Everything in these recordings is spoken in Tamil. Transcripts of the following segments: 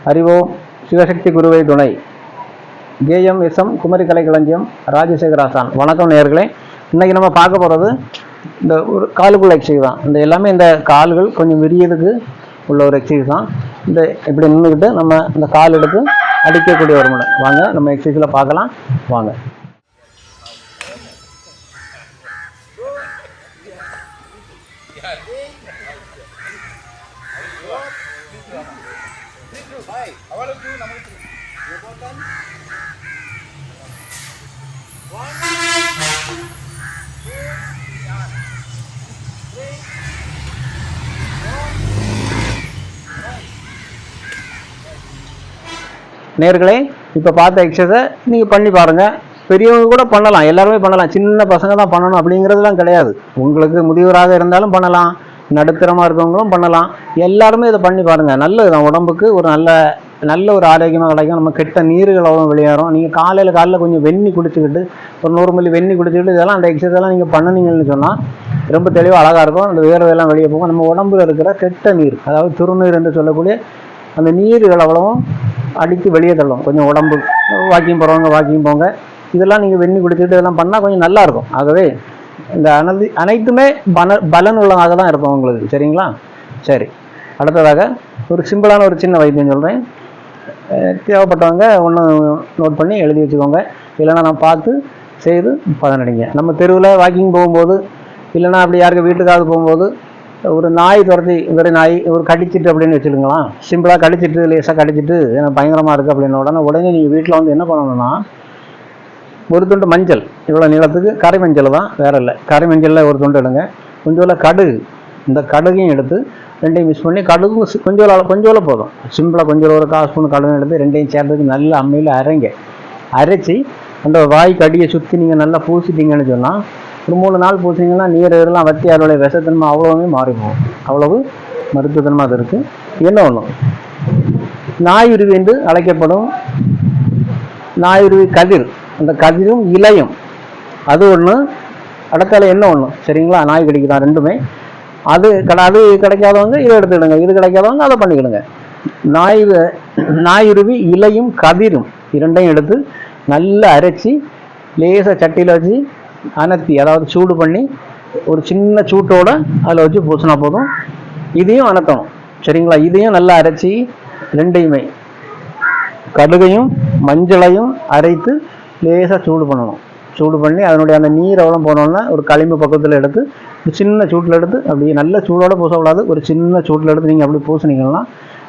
அறிவோம் சிவசக்தி குருவை துணை. கேஎம்எஸ்எம் குமரி கலைக்களஞ்சியம் ராஜசேகர் ஆசான். வணக்கம் நேயர்களே. இன்னைக்கு நம்ம பார்க்க போகிறது இந்த ஒரு காலுக்குள்ள எக்ஸசைஸ் தான். இந்த எல்லாமே இந்த கால்கள் கொஞ்சம் விரியதுக்கு உள்ள ஒரு எக்ஸசைஸ் தான். இந்த இப்படி நின்றுக்கிட்டு நம்ம இந்த கால் எடுத்து அடிக்கக்கூடிய ஒரு முறை. வாங்க நம்ம எக்ஸசைஸில் பார்க்கலாம். வாங்க. நேர்களே, இப்போ பார்த்த எக்ஸசைஸை நீங்கள் பண்ணி பாருங்கள். பெரியவங்க கூட பண்ணலாம், எல்லாருமே பண்ணலாம். சின்ன பசங்க தான் பண்ணணும் அப்படிங்கிறதுலாம் கிடையாது. உங்களுக்கு முதியோராக இருந்தாலும் பண்ணலாம், நடுத்தரமாக இருக்கவங்களும் பண்ணலாம். எல்லாருமே இதை பண்ணி பாருங்கள். நல்லது தான், உடம்புக்கு ஒரு நல்ல ஒரு ஆரோக்கியமாக கிடைக்கும். நம்ம கெட்ட நீர்கள் வெளியேறும். நீங்கள் காலையில் கொஞ்சம் வெந்நி குடிச்சிக்கிட்டு, ஒரு 100 மில்லி வெந்நி குடிச்சிக்கிட்டு இதெல்லாம் அந்த எக்ஸசைஸ்லாம் நீங்கள் பண்ணினீங்கன்னு சொன்னால் ரொம்ப தெளிவாக அழகாக இருக்கும். அந்த வேர்வையெல்லாம் வெளியே போகும். நம்ம உடம்புல இருக்கிற கெட்ட நீர், அதாவது திருநீர் என்று சொல்லக்கூடிய அந்த நீர்கள் அவ்வளவும் அடித்து வெளியே தள்ளும். கொஞ்சம் உடம்பு வாக்கிங் போகிறவங்க வாக்கிங் போங்க. இதெல்லாம் நீங்கள் வெந்நி குடிச்சிட்டு இதெல்லாம் பண்ணால் கொஞ்சம் நல்லாயிருக்கும். ஆகவே இந்த அனைத்துமே பலன் உள்ளதாக தான் இருக்கும் உங்களுக்கு. சரிங்களா? சரி, அடுத்ததாக ஒரு சிம்பிளான ஒரு சின்ன வைத்தியம் சொல்கிறேன். தேவைப்பட்டவங்க ஒன்று நோட் பண்ணி எழுதி வச்சுக்கோங்க. இல்லைன்னா நான் பார்த்து செய்து பலனடைங்க. நம்ம தெருவில் வாக்கிங் போகும்போது, இல்லைன்னா அப்படி யாருக்கு வீட்டுக்காவது போகும்போது ஒரு நாய் துரத்தி வேறு நாய் ஒரு கடிச்சிட்டு அப்படின்னு வச்சுருங்களா. சிம்பிளாக கடிச்சிட்டு லேசாக கடிச்சிட்டு எனக்கு பயங்கரமாக இருக்குது அப்படின்னு உடனே நீங்கள் வீட்டில் வந்து என்ன பண்ணணும்னா, ஒரு துண்டு மஞ்சள், இவ்வளோ நீளத்துக்கு கரை மஞ்சள் தான், வேறு இல்லை. கரை மஞ்சளில் ஒரு துண்டு எடுங்க. கொஞ்சோல கடுகு, இந்த கடுகையும் எடுத்து ரெண்டையும் மிக்ஸ் பண்ணி, கடுகு கொஞ்சோல போதும். சிம்பிளாக கொஞ்சம் ஒரு 1/4 ஸ்பூன் கடுகு எடுத்து ரெண்டையும் சேர்த்துக்கு நல்ல அம்மையில் அரைச்சி அந்த வாய்க்கு அடியை சுற்றி நீங்கள் நல்லா பூசிட்டீங்கன்னு சொன்னால், ஒரு 3 நாள் பூசிங்கன்னா நீர் இதெல்லாம் வற்றி அதோடைய விஷத்தன்மை அவ்வளவுமே மாறிப்போம். அவ்வளவு மருத்துவத்தன்மை அது இருக்குது. என்ன ஒன்றும் நாயுருவி என்று அழைக்கப்படும் நாயுருவி கதிர், அந்த கதிரும் இலையும் அது ஒன்று. அடுத்தால என்ன ஒன்று, சரிங்களா? நாய் கடிக்குதான் ரெண்டுமே. அது கிடைக்காதவங்க இதை எடுத்துக்கிடுங்க, இது கிடைக்காதவங்க அதை பண்ணிக்கிடுங்க. நாயுருவி இலையும் கதிரும் இரண்டையும் எடுத்து நல்லா அரைச்சி லேசாக சட்டியில் வச்சு அனத்தி, அதாவது சூடு பண்ணி ஒரு சின்ன சூட்டோட அதில் வச்சு பூசினா போதும். இதையும் அனத்தணும், சரிங்களா? இதையும் நல்லா அரைச்சி ரெண்டையுமே கடுகையும் மஞ்சளையும் அரைத்து லேசாக சூடு பண்ணணும். சூடு பண்ணி அதனுடைய அந்த நீர் எவ்வளோ போனோன்னா ஒரு களிம்பு பக்கத்தில் எடுத்து ஒரு சின்ன சூட்டில் எடுத்து அப்படியே நல்ல சூடோடு பூசக்கூடாது, ஒரு சின்ன சூட்டில் எடுத்து நீங்கள் அப்படி பூசினீங்கன்னா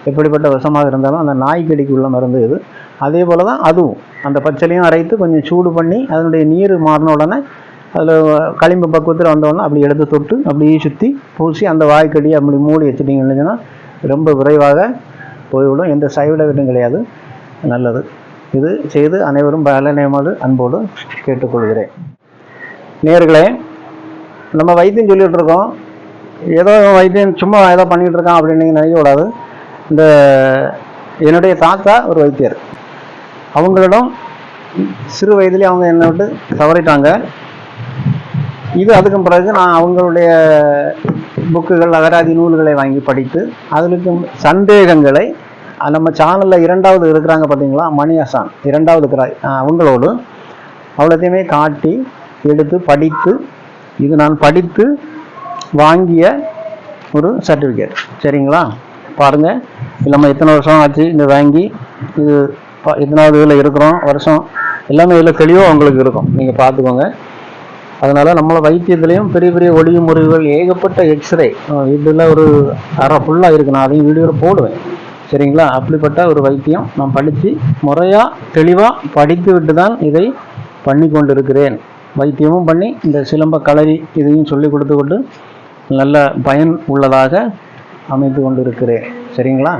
எப்படிப்பட்ட விஷமாக இருந்தாலும் அந்த நாய்க்கடிக்கு உள்ள மருந்து இது. அதே போல் தான் அதுவும் அந்த பச்சளையும் அரைத்து கொஞ்சம் சூடு பண்ணி அதனுடைய நீர் மாறின உடனே அதில் களிம்பு பக்குவத்தில் வந்தோடனே அப்படி எடுத்து தொட்டு அப்படியே சுற்றி பூசி அந்த வாய்க்கடியை அப்படி மூடி வச்சுட்டிங்கன்னா ரொம்ப விரைவாக போய்விடும். எந்த சைடு எஃபெக்டும் கிடையாது. நல்லது. இது செய்து அனைவரும் பலனேமாறு அன்போடு கேட்டுக்கொள்கிறேன். நேயர்களே, நம்ம வைத்தியம் சொல்லிகிட்டு இருக்கோம், ஏதோ வைத்தியம் சும்மா ஏதோ பண்ணிகிட்டு இருக்கான் அப்படின்னு நீங்கள் நினைக்கக்கூடாது. இந்த என்னுடைய தாத்தா ஒரு வைத்தியர். அவங்களிடம் சிறு வயதிலே அவங்க என்னை விட்டு தவறிட்டாங்க. இது அதுக்கும் பிறகு நான் அவங்களுடைய புக்குகள் அகராதி நூல்களை வாங்கி படித்து அதிலுக்கு சந்தேகங்களை நம்ம சேனலில் 2வது இருக்கிறாங்க பார்த்தீங்களா, மணி ஆசான் 2வது இருக்கிறார், அவங்களோடு அவ்வளோத்தையுமே காட்டி எடுத்து படித்து, இது நான் படித்து வாங்கிய ஒரு சர்டிஃபிகேட். சரிங்களா? பாருங்கள், நம்ம எத்தனை வருஷம் ஆச்சு இந்த வாங்கி, இது எத்தனாவது இதில் இருக்கிறோம் வருஷம் எல்லாமே இதில் தெளிவாக அவங்களுக்கு இருக்கும். நீங்கள் பார்த்துக்கோங்க. அதனால் நம்மளை வைத்தியத்துலேயும் பெரிய பெரிய ஒளிவு முறிவுகள் ஏகப்பட்ட எக்ஸ்ரே இதில் ஒரு அரை ஃபுல்லாக இருக்குது. நான் அதையும் வீடியோவில் போடுவேன். சரிங்களா? அப்படிப்பட்ட ஒரு வைத்தியம் நான் படித்து முறையாக தெளிவாக படித்து விட்டு தான் இதை பண்ணி கொண்டு இருக்கிறேன். வைத்தியமும் பண்ணி இந்த சிலம்ப களரி இதையும் சொல்லி கொடுத்து கொண்டு நல்ல பயன் உள்ளதாக அமைத்து கொண்டு இருக்கிறேன். சரிங்களா?